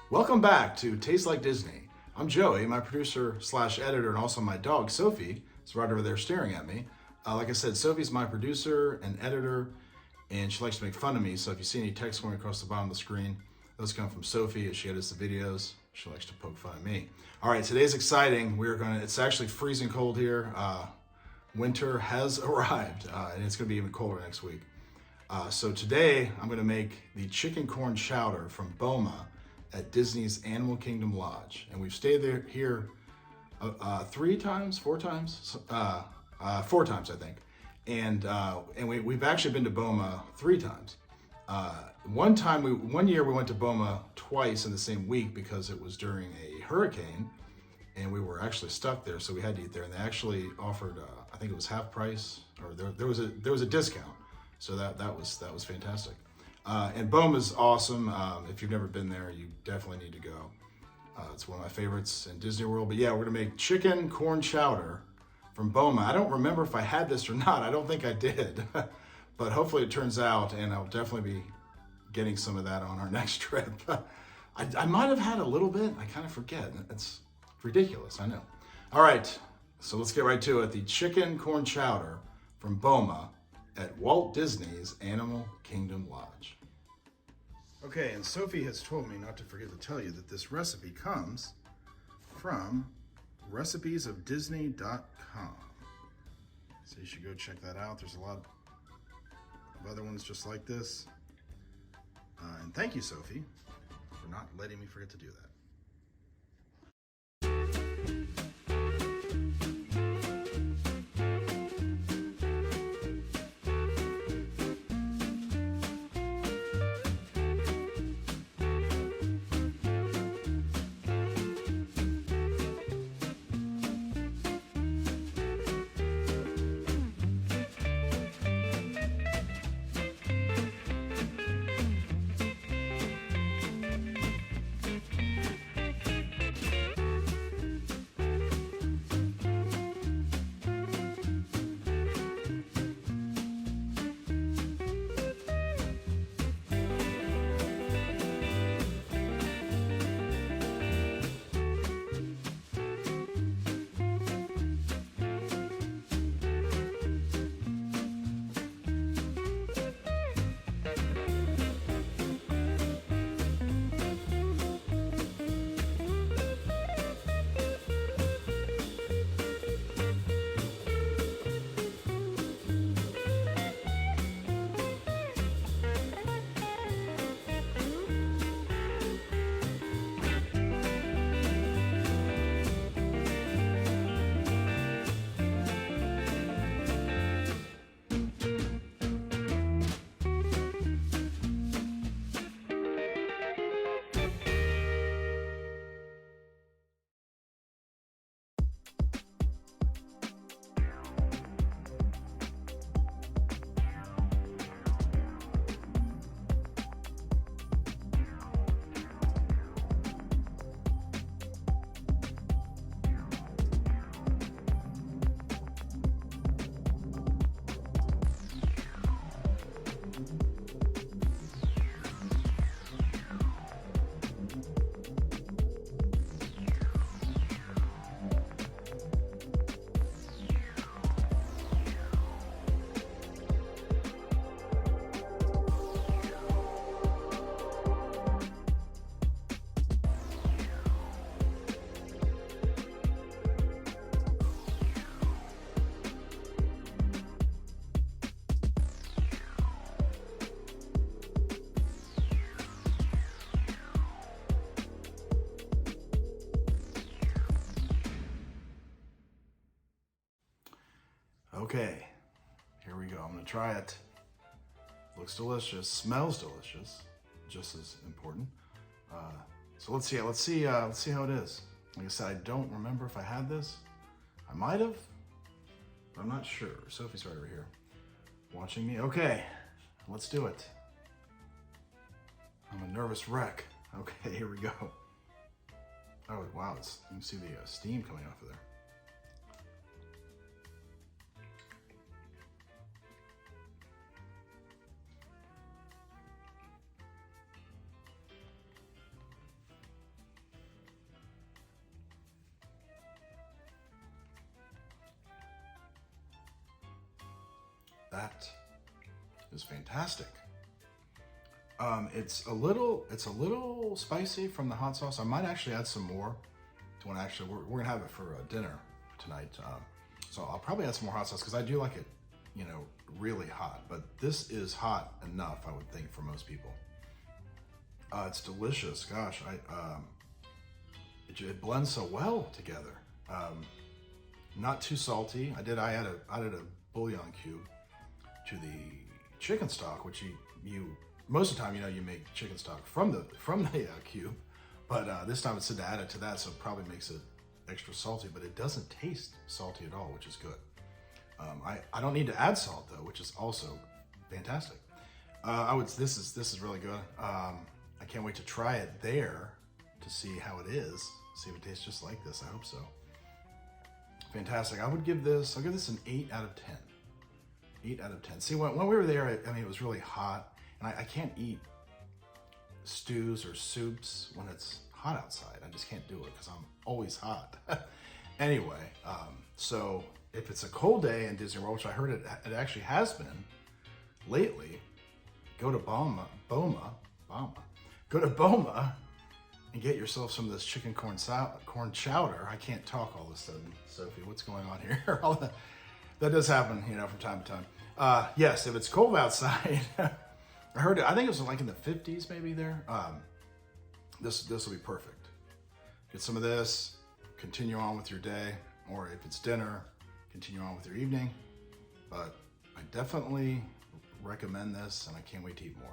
Welcome back to Taste Like Disney. I'm Joey, my producer slash editor, and also my dog, Sophie, is right over there staring at me. Like I said, Sophie's my producer and editor, and she likes to make fun of me, so if you see any text going across the bottom of the screen, those come from Sophie as she edits the videos. She likes to poke fun at me. All right, today's exciting. It's actually freezing cold here. Winter has arrived, and it's gonna be even colder next week. So today, I'm gonna make the Chicken Corn Chowder from Boma at Disney's Animal Kingdom Lodge. And we've stayed here 4 times, I think. And we've actually been to Boma 3 times. One year we went to Boma twice in the same week because it was during a hurricane and we were actually stuck there, so we had to eat there. And they actually offered, I think it was half price, or there was a discount. So that was fantastic. And Boma's awesome. If you've never been there, you definitely need to go. It's one of my favorites in Disney World. But yeah, we're gonna make chicken corn chowder from Boma. I don't remember if I had this or not. I don't think I did, but hopefully it turns out, and I'll definitely be getting some of that on our next trip. I might have had a little bit. I kind of forget. It's ridiculous, I know. All right, so let's get right to it. The chicken corn chowder from Boma at Walt Disney's Animal Kingdom Lodge. Okay, and Sophie has told me not to forget to tell you that this recipe comes from recipesofdisney.com. So you should go check that out. There's a lot of other ones just like this. And thank you, Sophie, for not letting me forget to do that. Okay, here we go. I'm gonna try it. Looks delicious, smells delicious, just as important. So let's see how it is. Like I said, I don't remember if I had this. I might have, but I'm not sure. Sophie's right over here, watching me. Okay, let's do it. I'm a nervous wreck. Okay, here we go. Oh wow, you can see the steam coming off of there. That is fantastic. It's a little spicy from the hot sauce. I might actually add some more to when we're gonna have it for dinner tonight. So I'll probably add some more hot sauce because I do like it, really hot. But this is hot enough, I would think, for most people. It's delicious. Gosh, it blends so well together. Not too salty. I added a bouillon cube to the chicken stock, which you most of the time, you make chicken stock from the cube, but this time it's said to add it to that, so it probably makes it extra salty, but it doesn't taste salty at all, which is good. I don't need to add salt though, which is also fantastic. This is really good. I can't wait to try it there to see how it is, see if it tastes just like this. I hope so. Fantastic. I'll give this an 8 out of 10. 8 out of 10. See, when we were there, I mean, it was really hot, and I can't eat stews or soups when it's hot outside. I just can't do it because I'm always hot. Anyway, so if it's a cold day in Disney World, which I heard it actually has been lately, go to Boma, go to Boma and get yourself some of this chicken corn chowder. I can't talk all of a sudden, Sophie. What's going on here? That does happen, from time to time. Yes, if it's cold outside, I heard it. I think it was like in the 50s, maybe there. This will be perfect. Get some of this. Continue on with your day, or if it's dinner, continue on with your evening. But I definitely recommend this, and I can't wait to eat more.